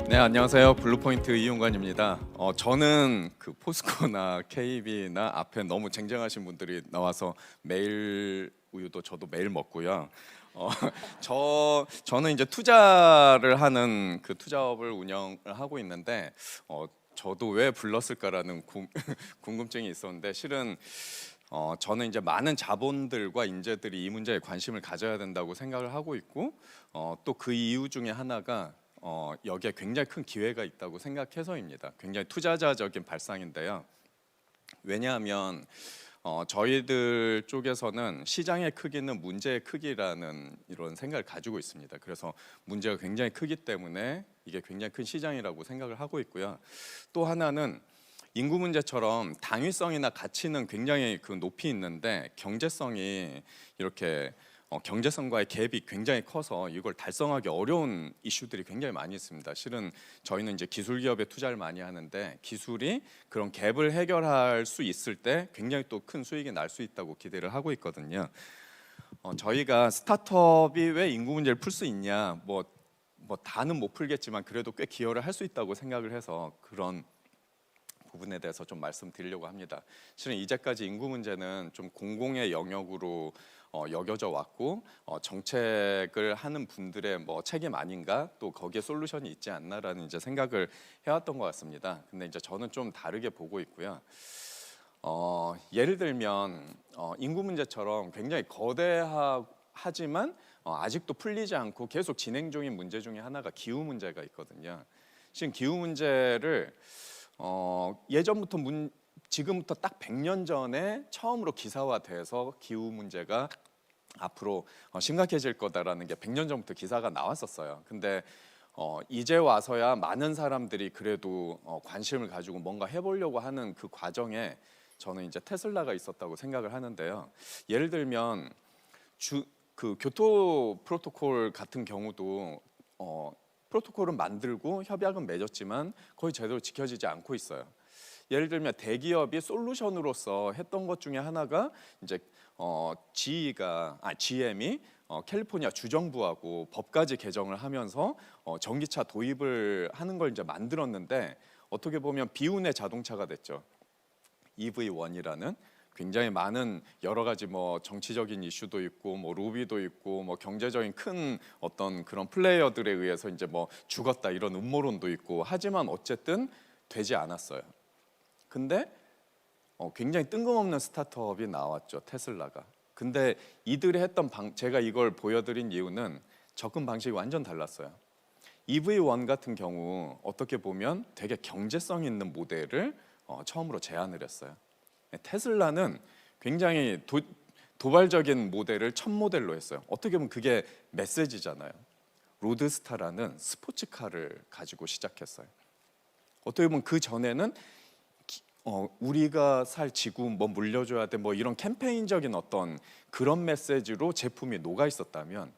네, 안녕하세요. 블루포인트 이용관입니다. 저는 그 포스코나 KB나 앞에 너무 쟁쟁하신 분들이 나와서 매일 우유도 저도 매일 먹고요. 어, 저는 이제 투자를 하는 그 투자업을 운영을 하고 있는데 저도 왜 불렀을까라는 궁금증이 있었는데 실은 저는 이제 많은 자본들과 인재들이 이 문제에 관심을 가져야 된다고 생각을 하고 있고 또 그 이유 중에 하나가 여기에 굉장히 큰 기회가 있다고 생각해서입니다. 굉장히 투자자적인 발상인데요. 왜냐하면 저희들 쪽에서는 시장의 크기는 문제의 크기라는 이런 생각을 가지고 있습니다. 그래서 문제가 굉장히 크기 때문에 이게 굉장히 큰 시장이라고 생각을 하고 있고요. 또 하나는 인구 문제처럼 당위성이나 가치는 굉장히 그 높이 있는데 경제성이 이렇게 경제성과의 갭이 굉장히 커서 이걸 달성하기 어려운 이슈들이 굉장히 많이 있습니다. 실은 저희는 이제 기술 기업에 투자를 많이 하는데 기술이 그런 갭을 해결할 수 있을 때 굉장히 또 큰 수익이 날 수 있다고 기대를 하고 있거든요. 저희가 스타트업이 왜 인구 문제를 풀 수 있냐, 뭐 다는 못 풀겠지만 그래도 꽤 기여를 할 수 있다고 생각을 해서 그런 부분에 대해서 좀 말씀드리려고 합니다. 실은 이제까지 인구 문제는 좀 공공의 영역으로 여겨져 왔고 정책을 하는 분들의 뭐 책임 아닌가, 또 거기에 솔루션이 있지 않나라는 이제 생각을 해왔던 것 같습니다. 근데 이제 저는 좀 다르게 보고 있고요. 예를 들면 인구 문제처럼 굉장히 거대하지만 아직도 풀리지 않고 계속 진행 중인 문제 중에 하나가 기후 문제가 있거든요. 지금 기후 문제를 예전부터 지금부터 딱 100년 전에 처음으로 기사화돼서 기후 문제가 앞으로 심각해질 거다라는 게 100년 전부터 기사가 나왔었어요. 근데 이제 와서야 많은 사람들이 그래도 관심을 가지고 뭔가 해보려고 하는 그 과정에 저는 이제 테슬라가 있었다고 생각을 하는데요. 예를 들면 그 교토 프로토콜 같은 경우도 프로토콜은 만들고 협약은 맺었지만 거의 제대로 지켜지지 않고 있어요. 예를 들면 대기업이 솔루션으로서 했던 것 중에 하나가 이제 GM이 캘리포니아 주정부하고 법까지 개정을 하면서 전기차 도입을 하는 걸 이제 만들었는데 어떻게 보면 비운의 자동차가 됐죠. EV1이라는 굉장히 많은 여러 가지 뭐 정치적인 이슈도 있고 뭐 로비도 있고 뭐 경제적인 큰 어떤 그런 플레이어들에 의해서 이제 뭐 죽었다 이런 음모론도 있고 하지만 어쨌든 되지 않았어요. 근데 굉장히 뜬금없는 스타트업이 나왔죠, 테슬라가. 근데 이들이 했던 제가 이걸 보여드린 이유는 접근 방식이 완전 달랐어요. EV1 같은 경우 어떻게 보면 되게 경제성 있는 모델을 처음으로 제안을 했어요. 테슬라는 굉장히 도발적인 모델을 첫 모델로 했어요. 어떻게 보면 그게 메시지잖아요. 로드스타라는 스포츠카를 가지고 시작했어요. 어떻게 보면 그 전에는 우리가 살 지구 뭐 물려줘야 돼 뭐 이런 캠페인적인 어떤 그런 메시지로 제품이 녹아 있었다면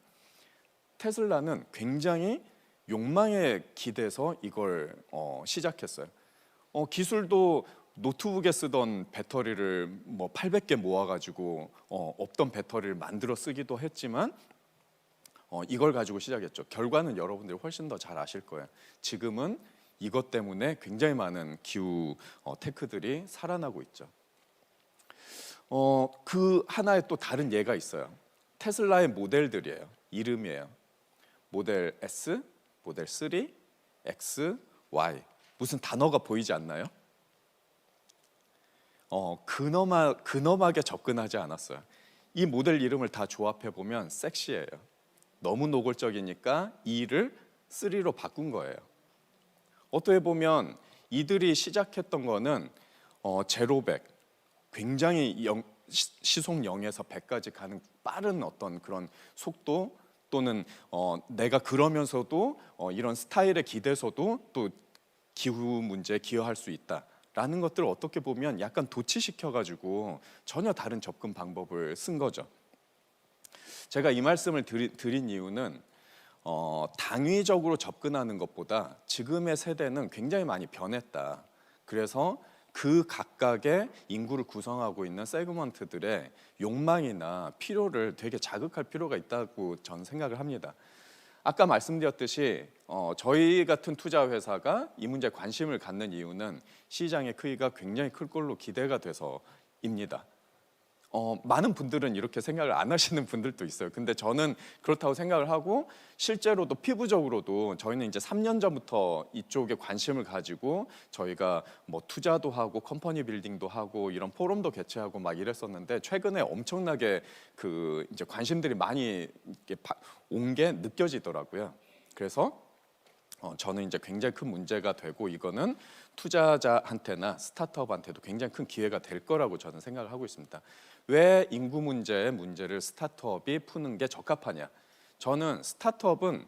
테슬라는 굉장히 욕망에 기대서 이걸 시작했어요. 기술도 노트북에 쓰던 배터리를 뭐 800개 모아가지고 없던 배터리를 만들어 쓰기도 했지만 이걸 가지고 시작했죠. 결과는 여러분들이 훨씬 더 잘 아실 거예요. 지금은 이것 때문에 굉장히 많은 기후 테크들이 살아나고 있죠. 그 하나의 또 다른 예가 있어요. 테슬라의 모델들이에요. 이름이에요. 모델 S, 모델 3, X, Y. 무슨 단어가 보이지 않나요? 근엄하게 접근하지 않았어요. 이 모델 이름을 다 조합해 보면 섹시해요. 너무 노골적이니까 E를 3로 바꾼 거예요. 어떻게 보면 이들이 시작했던 거는 제로 100, 굉장히 시속 0에서 100까지 가는 빠른 어떤 그런 속도 또는 내가 그러면서도 이런 스타일에 기대서도 또 기후 문제에 기여할 수 있다라는 것들을 어떻게 보면 약간 도치시켜가지고 전혀 다른 접근 방법을 쓴 거죠. 제가 이 말씀을 드린 이유는 당위적으로 접근하는 것보다 지금의 세대는 굉장히 많이 변했다. 그래서 그 각각의 인구를 구성하고 있는 세그먼트들의 욕망이나 필요를 되게 자극할 필요가 있다고 저는 생각을 합니다. 아까 말씀드렸듯이 저희 같은 투자 회사가 이 문제에 관심을 갖는 이유는 시장의 크기가 굉장히 클 걸로 기대가 돼서입니다. 많은 분들은 이렇게 생각을 안 하시는 분들도 있어요. 근데 저는 그렇다고 생각을 하고, 실제로도 피부적으로도 저희는 이제 3년 전부터 이쪽에 관심을 가지고 저희가 뭐 투자도 하고 컴퍼니 빌딩도 하고 이런 포럼도 개최하고 막 이랬었는데, 최근에 엄청나게 그 이제 관심들이 많이 온 게 느껴지더라고요. 그래서 저는 이제 굉장히 큰 문제가 되고, 이거는 투자자한테나 스타트업한테도 굉장히 큰 기회가 될 거라고 저는 생각을 하고 있습니다. 왜 인구 문제를 스타트업이 푸는 게 적합하냐? 저는 스타트업은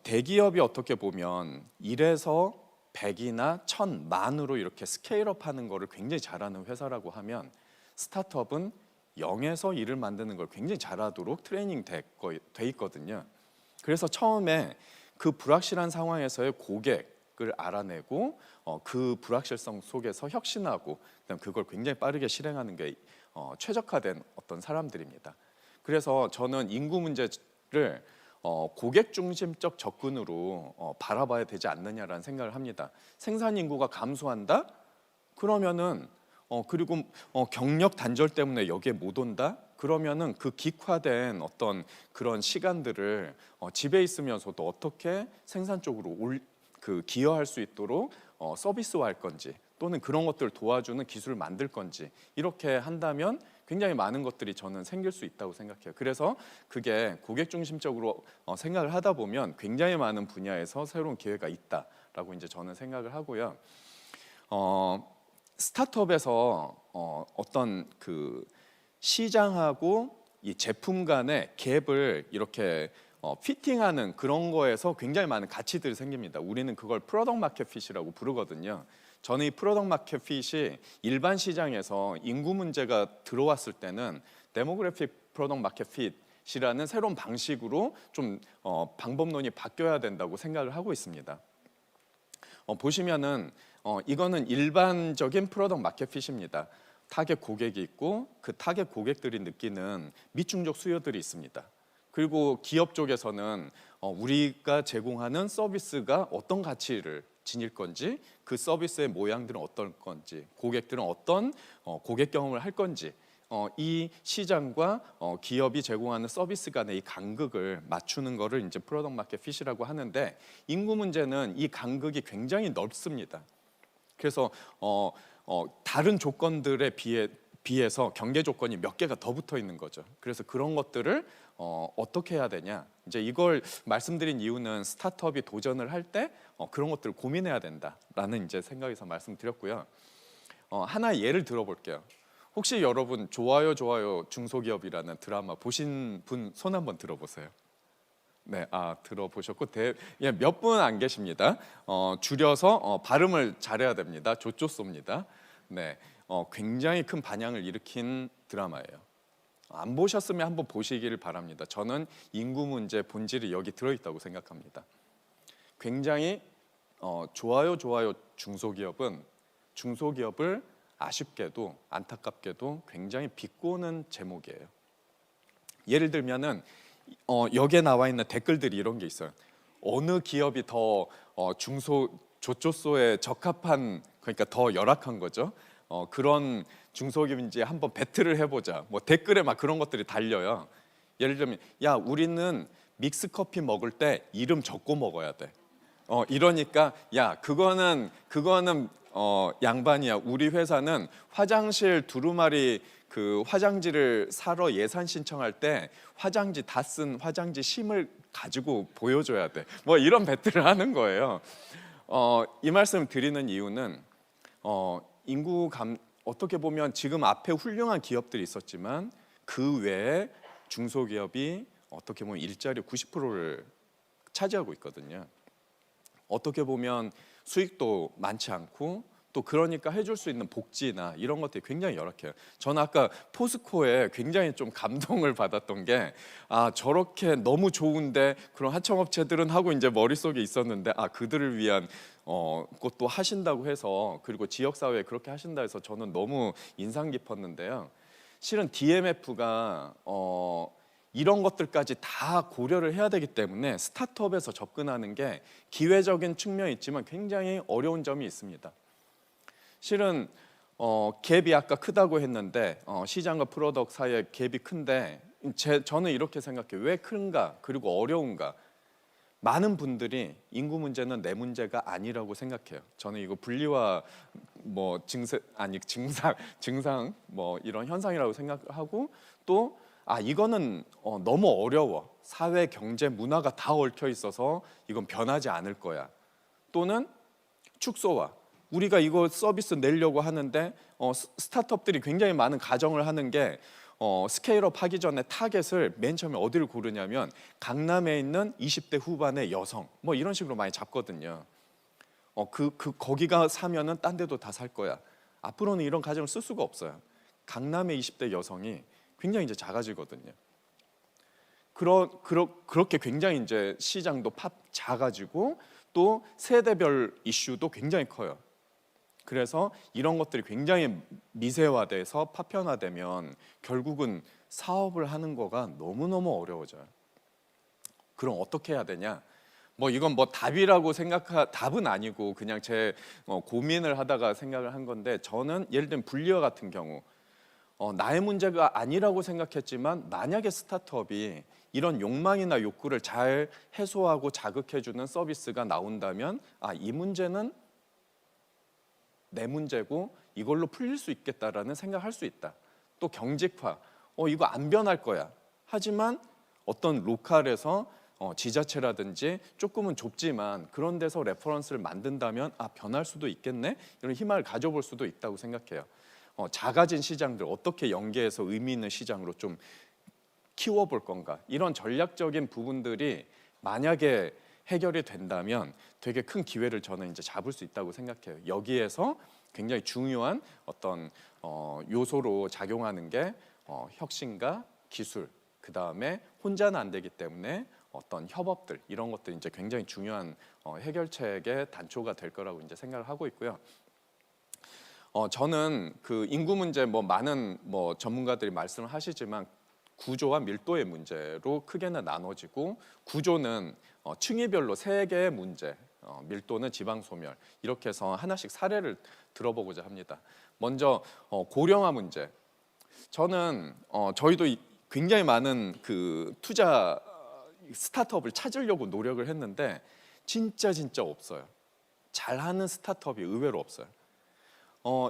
대기업이 어떻게 보면 1에서 100이나 1000, 만으로 이렇게 스케일업 하는 거를 굉장히 잘하는 회사라고 하면, 스타트업은 0에서 1을 만드는 걸 굉장히 잘하도록 트레이닝 돼 있거든요. 그래서 처음에 그 불확실한 상황에서의 고객을 알아내고 그 불확실성 속에서 혁신하고, 그다음 그걸 굉장히 빠르게 실행하는 게 최적화된 어떤 사람들입니다. 그래서 저는 인구 문제를 고객 중심적 접근으로 바라봐야 되지 않느냐라는 생각을 합니다. 생산 인구가 감소한다? 그러면은 그리고 경력 단절 때문에 여기에 못 온다? 그러면은 그 기화된 어떤 그런 시간들을 집에 있으면서도 어떻게 생산 쪽으로 기여할 수 있도록 서비스화할 건지, 또는 그런 것들을 도와주는 기술을 만들 건지, 이렇게 한다면 굉장히 많은 것들이 저는 생길 수 있다고 생각해요. 그래서 그게 고객 중심적으로 생각을 하다 보면 굉장히 많은 분야에서 새로운 기회가 있다라고 이제 저는 생각을 하고요. 스타트업에서 어떤 그 시장하고 이 제품 간의 갭을 이렇게 피팅하는 그런 거에서 굉장히 많은 가치들이 생깁니다. 우리는 그걸 프로덕트 마켓 핏이라고 부르거든요. 저는 이 프로덕트 마켓 핏이 일반 시장에서 인구 문제가 들어왔을 때는 데모그래픽 프로덕트 마켓 핏이라는 새로운 방식으로 좀 방법론이 바뀌어야 된다고 생각을 하고 있습니다. 보시면은 이거는 일반적인 프로덕트 마켓 핏입니다. 타겟 고객이 있고 그 타겟 고객들이 느끼는 미충족 수요들이 있습니다. 그리고 기업 쪽에서는 우리가 제공하는 서비스가 어떤 가치를 지닐 건지, 그 서비스의 모양들은 어떨 건지, 고객들은 어떤 고객 경험을 할 건지, 이 시장과 기업이 제공하는 서비스 간의 이 간극을 맞추는 거를 이제 프로덕트 마켓 핏이라고 하는데, 인구 문제는 이 간극이 굉장히 넓습니다. 그래서 다른 조건들에 비해서 경계 조건이 몇 개가 더 붙어 있는 거죠. 그래서 그런 것들을 어떻게 해야 되냐, 이제 이걸 말씀드린 이유는 스타트업이 도전을 할 때 그런 것들을 고민해야 된다라는 이제 생각에서 말씀드렸고요. 하나의 예를 들어볼게요. 혹시 여러분 좋아요 좋아요 중소기업이라는 드라마 보신 분 손 한번 들어보세요. 네, 들어보셨고 몇 분 안 계십니다. 줄여서 발음을 잘해야 됩니다. 조조소입니다. 네, 굉장히 큰 반향을 일으킨 드라마예요. 안 보셨으면 한번 보시기를 바랍니다. 저는 인구 문제 본질이 여기 들어있다고 생각합니다. 굉장히 좋아요 좋아요 중소기업을 아쉽게도 안타깝게도 굉장히 비꼬는 제목이에요. 예를 들면은 여기에 나와 있는 댓글들이 이런 게 있어요. 어느 기업이 더 조조소에 적합한, 그러니까 더 열악한 거죠. 그런 중소기업인지 한번 배틀을 해보자. 뭐 댓글에 막 그런 것들이 달려요. 예를 들면, 야, 우리는 믹스 커피 먹을 때 이름 적고 먹어야 돼. 이러니까 야, 그거는 양반이야. 우리 회사는 화장실 두루마리 그 화장지를 사러 예산 신청할 때 화장지 다 쓴 화장지 심을 가지고 보여줘야 돼. 뭐 이런 배틀을 하는 거예요. 이 말씀 드리는 이유는 어떻게 보면 지금 앞에 훌륭한 기업들이 있었지만 그 외에 중소기업이 어떻게 보면 일자리 90%를 차지하고 있거든요. 어떻게 보면 수익도 많지 않고, 또 그러니까 해줄 수 있는 복지나 이런 것들이 굉장히 열악해요. 저는 아까 포스코에 굉장히 좀 감동을 받았던 게, 저렇게 너무 좋은데 그런 하청업체들은 하고 이제 머릿속에 있었는데, 그들을 위한 것도 하신다고 해서, 그리고 지역사회에 그렇게 하신다 해서 저는 너무 인상 깊었는데요. 실은 DMF가 이런 것들까지 다 고려를 해야 되기 때문에 스타트업에서 접근하는 게 기회적인 측면이 있지만 굉장히 어려운 점이 있습니다. 실은 갭이 아까 크다고 했는데 시장과 프로덕트 사이의 갭이 큰데 저는 이렇게 생각해요. 왜 큰가? 그리고 어려운가? 많은 분들이 인구 문제는 내 문제가 아니라고 생각해요. 저는 이거 분리와 뭐 증상 뭐 이런 현상이라고 생각하고 또 이거는 너무 어려워. 사회, 경제, 문화가 다 얽혀 있어서 이건 변하지 않을 거야. 또는 축소화. 우리가 이거 서비스 내려고 하는데 스타트업들이 굉장히 많은 가정을 하는 게 스케일업 하기 전에 타겟을 맨 처음에 어디를 고르냐면 강남에 있는 20대 후반의 여성 뭐 이런 식으로 많이 잡거든요. 거기가 사면은 딴 데도 다 살 거야. 앞으로는 이런 가정을 쓸 수가 없어요. 강남의 20대 여성이 굉장히 이제 작아지거든요. 그렇게 굉장히 이제 시장도 작아지고 또 세대별 이슈도 굉장히 커요. 그래서 이런 것들이 굉장히 미세화돼서 파편화되면 결국은 사업을 하는 거가 너무너무 어려워져요. 그럼 어떻게 해야 되냐? 이건 답이라고 답은 아니고 그냥 제 고민을 하다가 생각을 한 건데, 저는 예를 들면 분리와 같은 경우 나의 문제가 아니라고 생각했지만 만약에 스타트업이 이런 욕망이나 욕구를 잘 해소하고 자극해주는 서비스가 나온다면 이 문제는 내 문제고 이걸로 풀릴 수 있겠다라는 생각할 수 있다. 또 경직화, 이거 안 변할 거야. 하지만 어떤 로컬에서 지자체라든지 조금은 좁지만 그런 데서 레퍼런스를 만든다면 변할 수도 있겠네, 이런 희망을 가져볼 수도 있다고 생각해요. 작아진 시장들 어떻게 연계해서 의미 있는 시장으로 좀 키워볼 건가, 이런 전략적인 부분들이 만약에 해결이 된다면 되게 큰 기회를 저는 이제 잡을 수 있다고 생각해요. 여기에서 굉장히 중요한 어떤 요소로 작용하는 게 혁신과 기술, 그 다음에 혼자는 안 되기 때문에 어떤 협업들, 이런 것들이 이제 굉장히 중요한 해결책의 단초가 될 거라고 이제 생각을 하고 있고요. 저는 그 인구 문제 많은 전문가들이 말씀을 하시지만 구조와 밀도의 문제로 크게는 나눠지고, 구조는 층위별로 3개의 문제, 밀도는 지방 소멸, 이렇게 해서 하나씩 사례를 들어보고자 합니다. 먼저 고령화 문제. 저는 저희도 굉장히 많은 그 투자 스타트업을 찾으려고 노력을 했는데 진짜 없어요. 잘하는 스타트업이 의외로 없어요.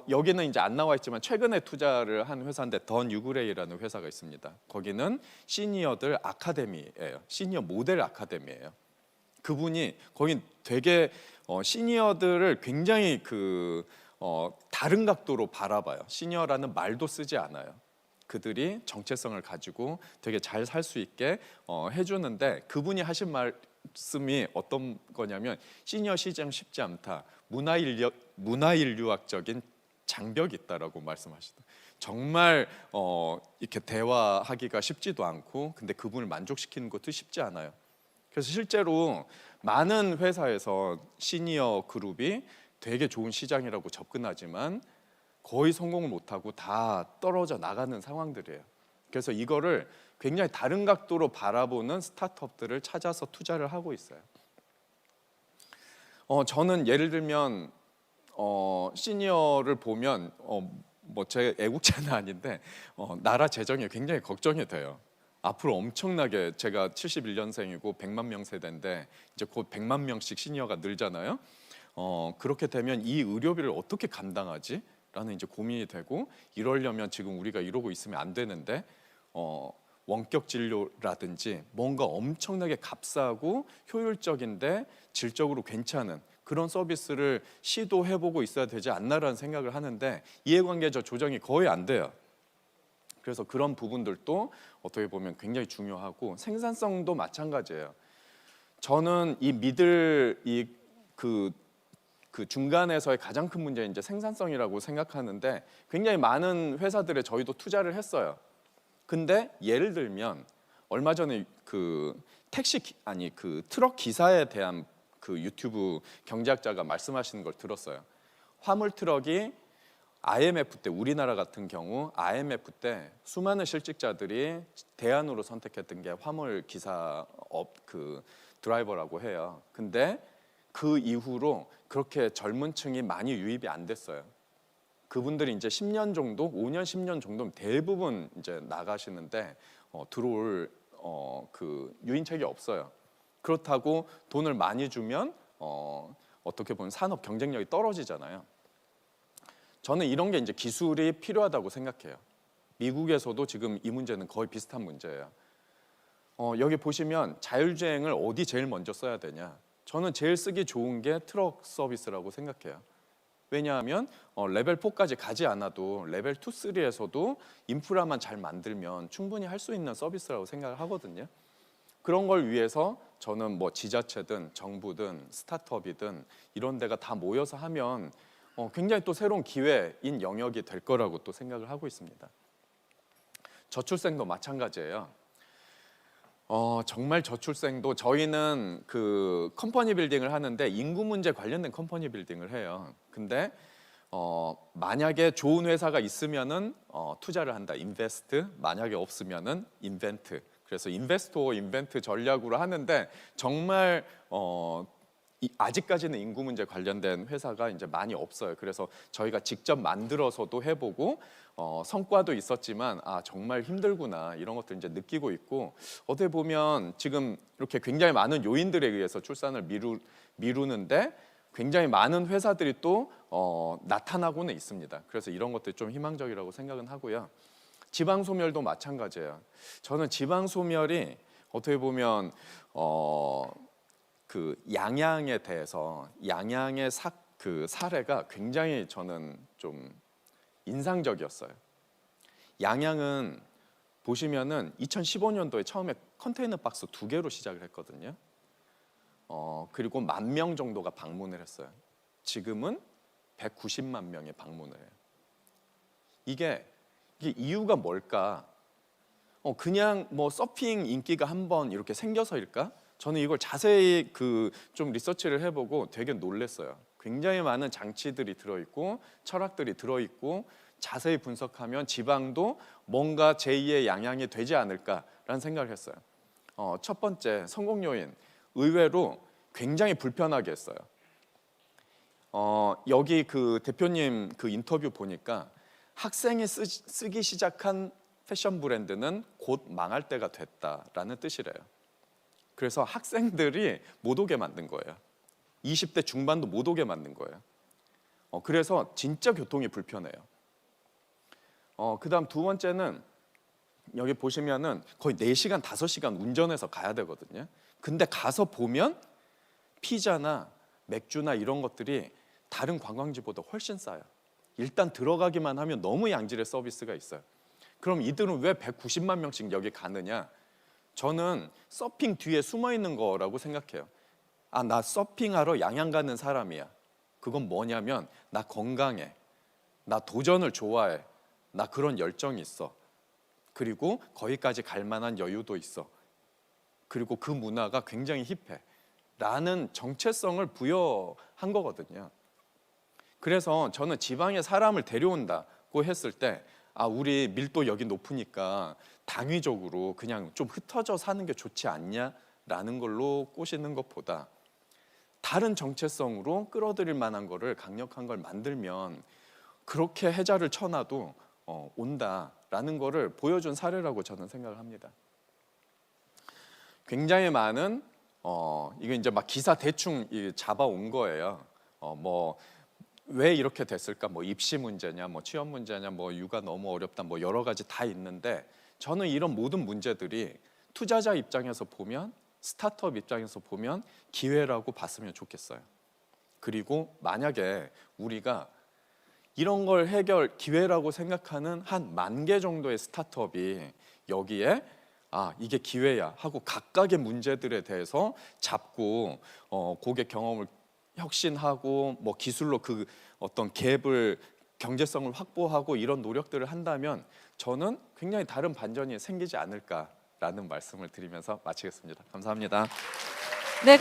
여기는 이제 안 나와 있지만 최근에 투자를 한 회사인데 던 유그레이라는 회사가 있습니다. 거기는 시니어들 아카데미예요. 시니어 모델 아카데미예요. 그분이 거긴 되게 시니어들을 굉장히 다른 각도로 바라봐요. 시니어라는 말도 쓰지 않아요. 그들이 정체성을 가지고 되게 잘 살 수 있게 해주는데, 그분이 하신 말씀이 어떤 거냐면 시니어 시장 쉽지 않다. 문화인류학적인 장벽이 있다라고 말씀하시다. 정말 이렇게 대화하기가 쉽지도 않고, 근데 그분을 만족시키는 것도 쉽지 않아요. 그래서 실제로 많은 회사에서 시니어 그룹이 되게 좋은 시장이라고 접근하지만 거의 성공을 못하고 다 떨어져 나가는 상황들이에요. 그래서 이거를 굉장히 다른 각도로 바라보는 스타트업들을 찾아서 투자를 하고 있어요. 저는 예를 들면 시니어를 보면 제 애국자는 아닌데 나라 재정이 굉장히 걱정이 돼요. 앞으로 엄청나게, 제가 71년생이고 100만 명 세대인데 이제 곧 100만 명씩 시니어가 늘잖아요. 그렇게 되면 이 의료비를 어떻게 감당하지? 라는 이제 고민이 되고, 이러려면 지금 우리가 이러고 있으면 안 되는데 원격 진료라든지 뭔가 엄청나게 값싸고 효율적인데 질적으로 괜찮은 그런 서비스를 시도해보고 있어야 되지 않나라는 생각을 하는데, 이해관계자 조정이 거의 안 돼요. 그래서 그런 부분들도 어떻게 보면 굉장히 중요하고, 생산성도 마찬가지예요. 저는 이 그 중간에서의 가장 큰 문제는 이제 생산성이라고 생각하는데, 굉장히 많은 회사들에 저희도 투자를 했어요. 근데 예를 들면 얼마 전에 그 트럭 기사에 대한 그 유튜브 경제학자가 말씀하시는 걸 들었어요. 화물 트럭이 IMF 때 우리나라 같은 경우 IMF 때 수많은 실직자들이 대안으로 선택했던 게 화물 기사업 그 드라이버라고 해요. 근데 그 이후로 그렇게 젊은 층이 많이 유입이 안 됐어요. 그분들이 이제 10년 정도, 5년, 10년 정도면 대부분 이제 나가시는데 들어올 그 유인책이 없어요. 그렇다고 돈을 많이 주면 어떻게 보면 산업 경쟁력이 떨어지잖아요. 저는 이런 게 이제 기술이 필요하다고 생각해요. 미국에서도 지금 이 문제는 거의 비슷한 문제예요. 여기 보시면 자율주행을 어디 제일 먼저 써야 되냐? 저는 제일 쓰기 좋은 게 트럭 서비스라고 생각해요. 왜냐하면 레벨 4까지 가지 않아도 레벨 2, 3에서도 인프라만 잘 만들면 충분히 할 수 있는 서비스라고 생각을 하거든요. 그런 걸 위해서 저는 뭐 지자체든 정부든 스타트업이든 이런 데가 다 모여서 하면 굉장히 또 새로운 기회인 영역이 될 거라고 또 생각을 하고 있습니다. 저출생도 마찬가지예요. 정말 저출생도 저희는 그 컴퍼니 빌딩을 하는데 인구 문제 관련된 컴퍼니 빌딩을 해요. 근데 만약에 좋은 회사가 있으면은 투자를 한다. 인베스트. 만약에 없으면은 인벤트. 그래서 인베스트 인벤트 전략으로 하는데 정말 아직까지는 인구 문제 관련된 회사가 이제 많이 없어요. 그래서 저희가 직접 만들어서도 해보고 성과도 있었지만 정말 힘들구나 이런 것들 이제 느끼고 있고 어떻게 보면 지금 이렇게 굉장히 많은 요인들에 의해서 출산을 미루는데 굉장히 많은 회사들이 또 나타나고는 있습니다. 그래서 이런 것들 좀 희망적이라고 생각은 하고요. 지방 소멸도 마찬가지예요. 저는 지방 소멸이 어떻게 보면 그 양양에 대해서 양양의 그 사례가 굉장히 저는 좀 인상적이었어요. 양양은 보시면은 2015년도에 처음에 컨테이너 박스 2개로 시작을 했거든요. 그리고 10,000명 정도가 방문을 했어요. 지금은 190만 명이 방문을 해요. 이게 이유가 뭘까? 그냥 뭐 서핑 인기가 한번 이렇게 생겨서일까? 저는 이걸 자세히 좀 리서치를 해보고 되게 놀랐어요. 굉장히 많은 장치들이 들어있고 철학들이 들어있고 자세히 분석하면 지방도 뭔가 제2의 양양이 되지 않을까라는 생각을 했어요. 첫 번째 성공 요인 의외로 굉장히 불편하게 했어요. 여기 그 대표님 그 인터뷰 보니까 학생이 쓰기 시작한 패션 브랜드는 곧 망할 때가 됐다라는 뜻이래요. 그래서 학생들이 못 오게 만든 거예요. 20대 중반도 못 오게 만든 거예요. 그래서 진짜 교통이 불편해요. 그다음 두 번째는 여기 보시면은 거의 4시간, 5시간 운전해서 가야 되거든요. 근데 가서 보면 피자나 맥주나 이런 것들이 다른 관광지보다 훨씬 싸요. 일단 들어가기만 하면 너무 양질의 서비스가 있어요. 그럼 이들은 왜 190만 명씩 여기 가느냐? 저는 서핑 뒤에 숨어 있는 거라고 생각해요. 나 서핑하러 양양 가는 사람이야. 그건 뭐냐면 나 건강해. 나 도전을 좋아해. 나 그런 열정이 있어. 그리고 거기까지 갈 만한 여유도 있어. 그리고 그 문화가 굉장히 힙해. 라는 정체성을 부여한 거거든요. 그래서 저는 지방에 사람을 데려온다고 했을 때 우리 밀도 여기 높으니까 당위적으로 그냥 좀 흩어져 사는 게 좋지 않냐라는 걸로 꼬시는 것보다 다른 정체성으로 끌어들일 만한 거를 강력한 걸 만들면 그렇게 해자를 쳐놔도 온다라는 거를 보여준 사례라고 저는 생각을 합니다. 굉장히 많은 이거 이제 막 기사 대충 잡아온 거예요. 왜 이렇게 됐을까? 뭐 입시 문제냐, 뭐 취업 문제냐, 뭐 육아 너무 어렵다, 뭐 여러 가지 다 있는데 저는 이런 모든 문제들이 투자자 입장에서 보면, 스타트업 입장에서 보면 기회라고 봤으면 좋겠어요. 그리고 만약에 우리가 이런 걸 기회라고 생각하는 한 10,000개 정도의 스타트업이 여기에 이게 기회야 하고 각각의 문제들에 대해서 잡고 고객 경험을 혁신하고 뭐 기술로 그 어떤 갭을 경제성을 확보하고 이런 노력들을 한다면 저는 굉장히 다른 반전이 생기지 않을까라는 말씀을 드리면서 마치겠습니다. 감사합니다. 네.